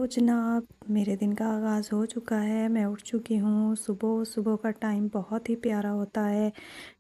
जनाब, मेरे दिन का आगाज़ हो चुका है। मैं उठ चुकी हूँ। सुबह सुबह का टाइम बहुत ही प्यारा होता है।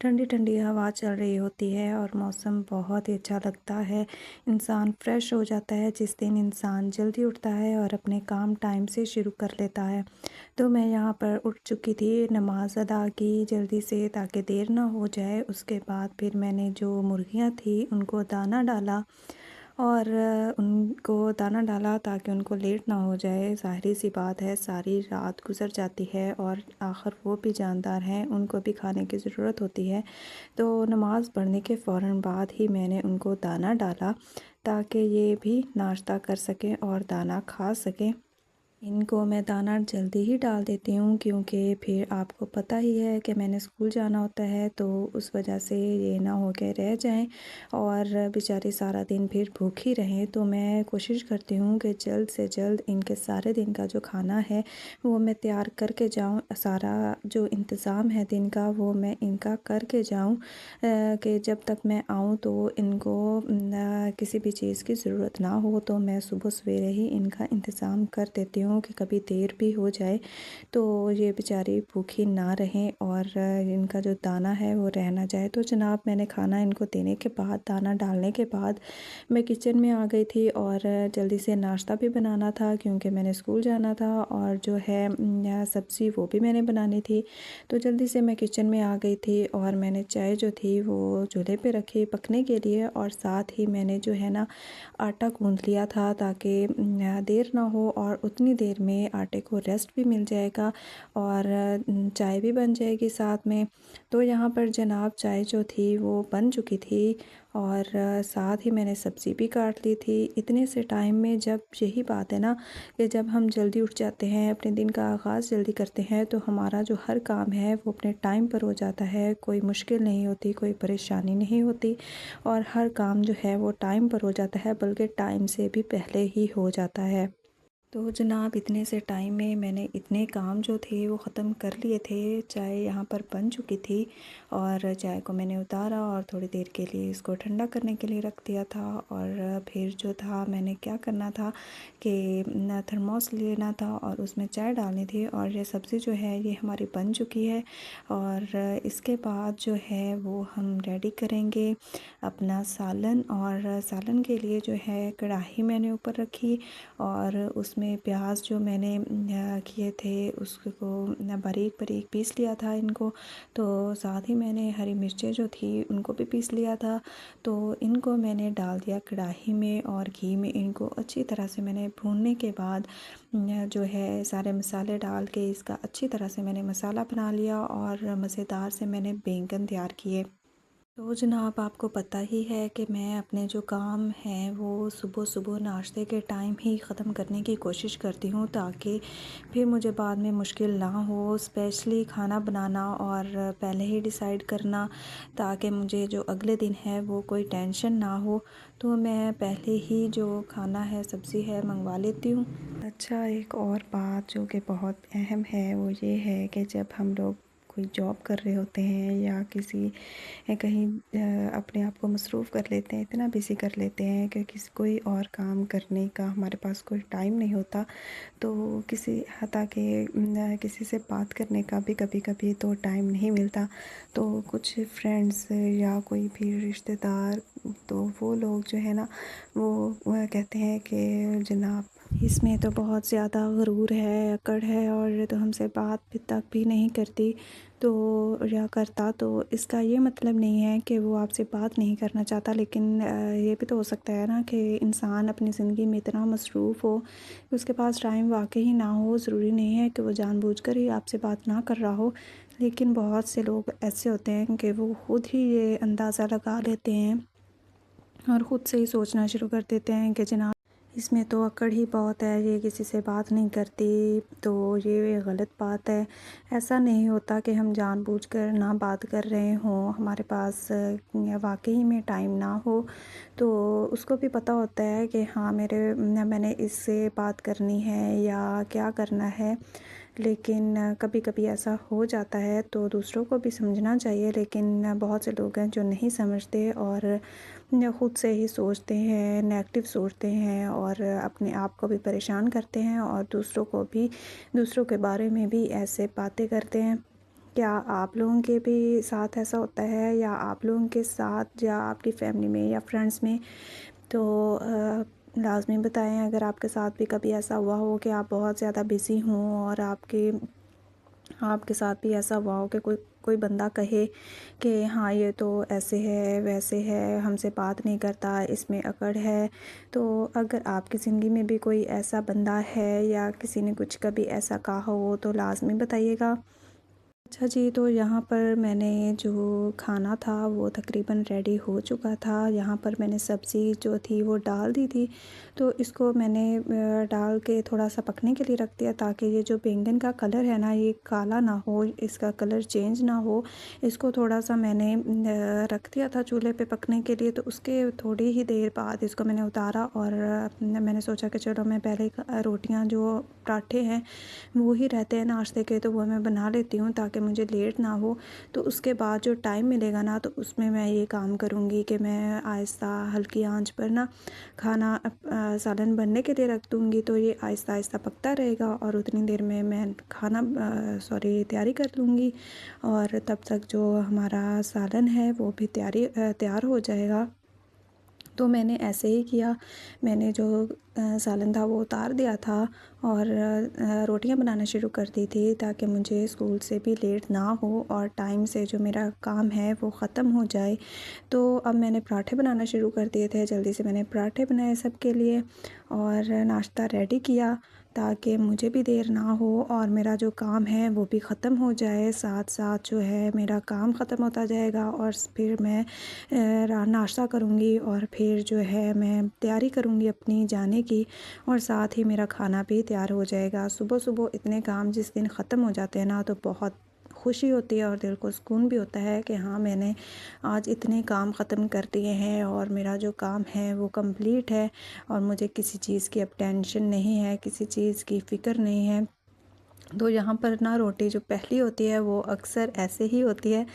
ठंडी ठंडी हवा चल रही होती है और मौसम बहुत ही अच्छा लगता है। इंसान फ्रेश हो जाता है जिस दिन इंसान जल्दी उठता है और अपने काम टाइम से शुरू कर लेता है। तो मैं यहाँ पर उठ चुकी थी, नमाज़ अदा की जल्दी से ताकि देर ना हो जाए। उसके बाद फिर मैंने जो मुर्गियाँ थी उनको दाना डाला और उनको दाना डाला ताकि उनको लेट ना हो जाए। ज़ाहिर-सी बात है, सारी रात गुज़र जाती है और आखिर वो भी जानदार हैं, उनको भी खाने की ज़रूरत होती है। तो नमाज़ पढ़ने के फ़ौरन बाद ही मैंने उनको दाना डाला ताकि ये भी नाश्ता कर सकें और दाना खा सकें। इनको मैं दाना जल्दी ही डाल देती हूँ क्योंकि फिर आपको पता ही है कि मैंने स्कूल जाना होता है, तो उस वजह से ये ना हो के रह जाएं और बेचारी सारा दिन फिर भूखी रहें। तो मैं कोशिश करती हूँ कि जल्द से जल्द इनके सारे दिन का जो खाना है वो मैं तैयार करके जाऊँ। सारा जो इंतज़ाम है दिन का वो मैं इनका करके जाऊँ कि जब तक मैं आऊँ तो इनको किसी भी चीज़ की ज़रूरत ना हो। तो मैं सुबह सवेरे ही इनका इंतज़ाम कर देती हूँ कि कभी देर भी हो जाए तो ये बेचारी भूखी ना रहें और इनका जो दाना है वो रह ना जाए। तो जनाब, मैंने खाना इनको देने के बाद, दाना डालने के बाद मैं किचन में आ गई थी और जल्दी से नाश्ता भी बनाना था क्योंकि मैंने स्कूल जाना था और जो है सब्ज़ी वो भी मैंने बनानी थी। तो जल्दी से मैं किचन में आ गई थी और मैंने चाय जो थी वो चूल्हे पे रखी पकने के लिए और साथ ही मैंने जो है ना आटा गूँध लिया था ताकि देर ना हो और उतनी देर में आटे को रेस्ट भी मिल जाएगा और चाय भी बन जाएगी साथ में। तो यहाँ पर जनाब, चाय जो थी वो बन चुकी थी और साथ ही मैंने सब्ज़ी भी काट ली थी। इतने से टाइम में, जब यही बात है ना कि जब हम जल्दी उठ जाते हैं, अपने दिन का आगाज़ जल्दी करते हैं, तो हमारा जो हर काम है वो अपने टाइम पर हो जाता है। कोई मुश्किल नहीं होती, कोई परेशानी नहीं होती और हर काम जो है वो टाइम पर हो जाता है, बल्कि टाइम से भी पहले ही हो जाता है। तो जनाब, इतने से टाइम में मैंने इतने काम जो थे वो ख़त्म कर लिए थे। चाय यहाँ पर बन चुकी थी और चाय को मैंने उतारा और थोड़ी देर के लिए इसको ठंडा करने के लिए रख दिया था और फिर जो था मैंने क्या करना था कि थर्मोस लेना था और उसमें चाय डालनी थी। और ये सब्ज़ी जो है ये हमारी बन चुकी है और इसके बाद जो है वो हम रेडी करेंगे अपना सालन। और सालन के लिए जो है कढ़ाई मैंने ऊपर रखी और उसमें प्याज जो मैंने किए थे उसको बारीक बारीक पीस लिया था इनको। तो साथ ही मैंने हरी मिर्चें जो थी उनको भी पीस लिया था। तो इनको मैंने डाल दिया कढ़ाई में और घी में इनको अच्छी तरह से मैंने भूनने के बाद जो है सारे मसाले डाल के इसका अच्छी तरह से मैंने मसाला बना लिया और मज़ेदार से मैंने बैंगन तैयार किए। तो जनाब, आपको पता ही है कि मैं अपने जो काम हैं वो सुबह सुबह नाश्ते के टाइम ही ख़त्म करने की कोशिश करती हूँ ताकि फिर मुझे बाद में मुश्किल ना हो। स्पेशली खाना बनाना और पहले ही डिसाइड करना ताकि मुझे जो अगले दिन है वो कोई टेंशन ना हो। तो मैं पहले ही जो खाना है, सब्ज़ी है, मंगवा लेती हूँ। अच्छा, एक और बात जो कि बहुत अहम है वो ये है कि जब हम लोग कोई जॉब कर रहे होते हैं या किसी कहीं अपने आप को मसरूफ़ कर लेते हैं, इतना बिज़ी कर लेते हैं कि किसी कोई और काम करने का हमारे पास कोई टाइम नहीं होता। तो किसी हता के किसी से बात करने का भी कभी-कभी तो टाइम नहीं मिलता। तो कुछ फ्रेंड्स या कोई भी रिश्तेदार, तो वो लोग जो है ना वो कहते हैं कि जनाब, इसमें तो बहुत ज़्यादा गुरूर है, अकड़ है और ये तो हमसे बात भी तक भी नहीं करती तो या करता। तो इसका ये मतलब नहीं है कि वो आपसे बात नहीं करना चाहता, लेकिन ये भी तो हो सकता है ना कि इंसान अपनी ज़िंदगी में इतना मसरूफ़ हो कि उसके पास टाइम वाक़ई ना हो। ज़रूरी नहीं है कि वो जानबूझकर ही आपसे बात ना कर रहा हो, लेकिन बहुत से लोग ऐसे होते हैं कि वो खुद ही ये अंदाज़ा लगा लेते हैं और ख़ुद से ही सोचना शुरू कर देते हैं कि जनाब, इसमें तो अकड़ ही बहुत है, ये किसी से बात नहीं करती, तो ये गलत बात है। ऐसा नहीं होता कि हम जानबूझकर ना बात कर रहे हों, हमारे पास वाक़ई में टाइम ना हो। तो उसको भी पता होता है कि हाँ, मैंने इससे बात करनी है या क्या करना है। लेकिन कभी-कभी ऐसा हो जाता है तो दूसरों को भी समझना चाहिए, लेकिन बहुत से लोग हैं जो नहीं समझते और खुद से ही सोचते हैं, नेगेटिव सोचते हैं और अपने आप को भी परेशान करते हैं और दूसरों के बारे में भी ऐसे बातें करते हैं। क्या आप लोगों के भी साथ ऐसा होता है या आप लोगों के साथ या आपकी फैमिली में या फ्रेंड्स में? तो लाज़मी बताएँ अगर आपके साथ भी कभी ऐसा हुआ हो कि आप बहुत ज़्यादा बिज़ी हों और आपके साथ भी ऐसा हुआ हो कि कोई कोई बंदा कहे कि हाँ ये तो ऐसे है वैसे है, हमसे बात नहीं करता, इसमें अकड़ है। तो अगर आपकी ज़िंदगी में भी कोई ऐसा बंदा है या किसी ने कुछ कभी ऐसा कहा हो तो लाज़मी बताइएगा। अच्छा जी, तो यहाँ पर मैंने जो खाना था वो तकरीबन रेडी हो चुका था। यहाँ पर मैंने सब्ज़ी जो थी वो डाल दी थी। तो इसको मैंने डाल के थोड़ा-सा पकने के लिए रख दिया ताकि ये जो बैंगन का कलर है ना ये काला ना हो, इसका कलर चेंज ना हो। इसको थोड़ा-सा मैंने रख दिया था चूल्हे पे पकने के लिए। तो उसके थोड़ी ही देर बाद इसको मैंने उतारा और मैंने सोचा कि चलो मैं पहले रोटियाँ जो पराठे हैं वो ही रहते हैं नाश्ते के, तो वो मैं बना लेती हूँ ताकि मुझे लेट ना हो। तो उसके बाद जो टाइम मिलेगा ना तो उसमें मैं ये काम करूँगी कि मैं आहिस्ता हल्की आंच पर ना खाना सालन बनने के लिए रख दूँगी। तो ये आहिस्ता आहिस्ता पकता रहेगा और उतनी देर में मैं खाना तैयारी कर लूँगी और तब तक जो हमारा सालन है वो भी तैयार हो जाएगा। तो मैंने ऐसे ही किया। मैंने जो सालन था वो उतार दिया था और रोटियां बनाना शुरू कर दी थी ताकि मुझे स्कूल से भी लेट ना हो और टाइम से जो मेरा काम है वो ख़त्म हो जाए। तो अब मैंने पराठे बनाना शुरू कर दिए थे। जल्दी से मैंने पराठे बनाए सबके लिए और नाश्ता रेडी किया ताकि मुझे भी देर ना हो और मेरा जो काम है वो भी ख़त्म हो जाए। साथ-साथ जो है मेरा काम ख़त्म होता जाएगा और फिर मैं नाश्ता करूँगी और फिर जो है मैं तैयारी करूँगी अपनी जाने की और साथ ही मेरा खाना भी तैयार हो जाएगा। सुबह-सुबह इतने काम जिस दिन ख़त्म हो जाते हैं ना तो बहुत खुशी होती है और दिल को सुकून भी होता है कि हाँ मैंने आज इतने काम ख़त्म कर दिए हैं और मेरा जो काम है वो कंप्लीट है और मुझे किसी चीज़ की अब टेंशन नहीं है, किसी चीज़ की फ़िक्र नहीं है। तो यहाँ पर ना रोटी जो पहली होती है वो अक्सर ऐसे ही होती है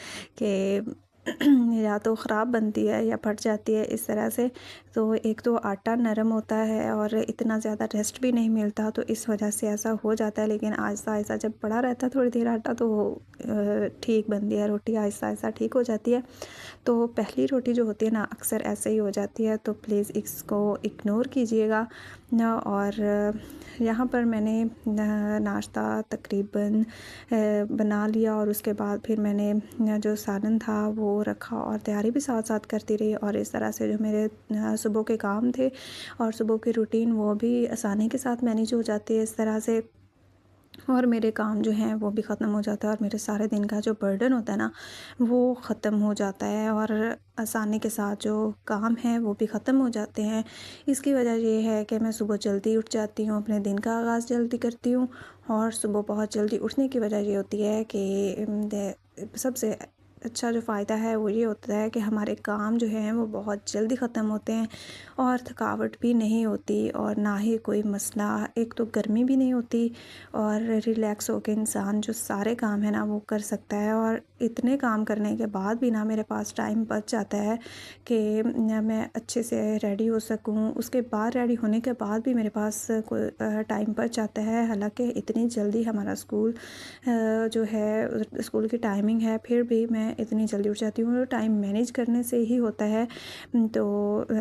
कि या तो ख़राब बनती है या फट जाती है इस तरह से। तो एक तो आटा नरम होता है और इतना ज़्यादा रेस्ट भी नहीं मिलता तो इस वजह से ऐसा हो जाता है। लेकिन आहिस्ता-आहिस्ता जब पड़ा रहता है थोड़ी देर आटा तो ठीक बनती है रोटी, आहिस्ता-आहिस्ता ठीक हो जाती है। तो पहली रोटी जो होती है ना अक्सर ऐसे ही हो जाती है, तो प्लीज़ इसको इग्नोर कीजिएगा ना। और यहाँ पर मैंने नाश्ता तकरीबन बना लिया और उसके बाद फिर मैंने जो सालन था वो रखा और तैयारी भी साथ-साथ करती रही और इस तरह से जो मेरे सुबह के काम थे और सुबह की रूटीन वो भी आसानी के साथ मैनेज हो जाती है इस तरह से। और मेरे काम जो हैं वो भी ख़त्म हो जाता है और मेरे सारे दिन का जो बर्डन होता है ना वो ख़त्म हो जाता है और आसानी के साथ जो काम हैं वो भी ख़त्म हो जाते हैं। इसकी वजह ये है कि मैं सुबह जल्दी उठ जाती हूँ, अपने दिन का आगाज़ जल्दी करती हूँ और सुबह बहुत जल्दी उठने की वजह ये होती है कि सबसे अच्छा जो फ़ायदा है वो ये होता है कि हमारे काम जो हैं वो बहुत जल्दी ख़त्म होते हैं और थकावट भी नहीं होती और ना ही कोई मसला। एक तो गर्मी भी नहीं होती और रिलैक्स होके इंसान जो सारे काम है ना वो कर सकता है। और इतने काम करने के बाद भी ना मेरे पास टाइम बच जाता है कि मैं अच्छे से रेडी हो सकूं। उसके बाद रेडी होने के बाद भी मेरे पास कोई टाइम बच जाता है। हालांकि इतनी जल्दी हमारा स्कूल जो है स्कूल की टाइमिंग है फिर भी मैं इतनी जल्दी उठ जाती हूँ। टाइम मैनेज करने से ही होता है। तो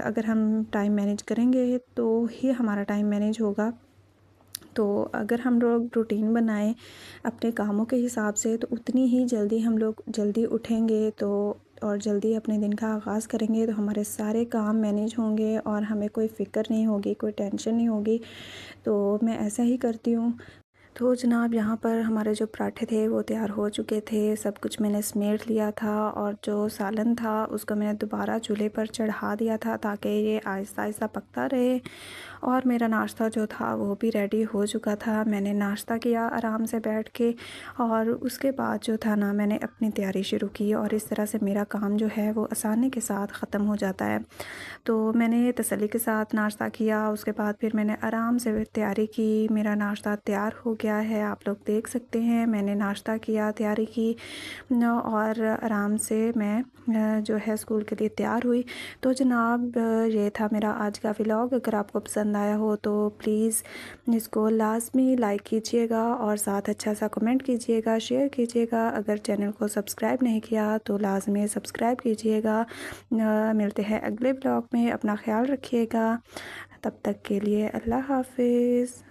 अगर हम टाइम मैनेज करेंगे तो ही हमारा टाइम मैनेज होगा। तो अगर हम लोग रूटीन बनाएं अपने कामों के हिसाब से तो उतनी ही जल्दी हम लोग जल्दी उठेंगे तो और जल्दी अपने दिन का आगाज़ करेंगे तो हमारे सारे काम मैनेज होंगे और हमें कोई फ़िक्र नहीं होगी, कोई टेंशन नहीं होगी। तो मैं ऐसा ही करती हूँ। तो जनाब यहाँ पर हमारे जो पराठे थे वो तैयार हो चुके थे, सब कुछ मैंने समेट लिया था और जो सालन था उसको मैंने दोबारा चूल्हे पर चढ़ा दिया था ताकि ये आहिस्ता आहिस्ता पकता रहे। और मेरा नाश्ता जो था वो भी रेडी हो चुका था। मैंने नाश्ता किया आराम से बैठ के और उसके बाद जो था ना मैंने अपनी तैयारी शुरू की और इस तरह से मेरा काम जो है वो आसानी के साथ ख़त्म हो जाता है। तो मैंने तसल्ली के साथ नाश्ता किया, उसके बाद फिर मैंने आराम से तैयारी की। मेरा नाश्ता तैयार हो गया है, आप लोग देख सकते हैं। मैंने नाश्ता किया, तैयारी की और आराम से मैं जो है स्कूल के लिए तैयार हुई। तो जनाब ये था मेरा आज का व्लॉग। अगर आपको पसंद आया हो तो प्लीज़ इसको लाज़मी लाइक कीजिएगा और साथ अच्छा सा कमेंट कीजिएगा, शेयर कीजिएगा। अगर चैनल को सब्सक्राइब नहीं किया तो लाज़मी सब्सक्राइब कीजिएगा। मिलते हैं अगले व्लॉग में, अपना ख्याल रखिएगा। तब तक के लिए अल्लाह हाफ़िज़।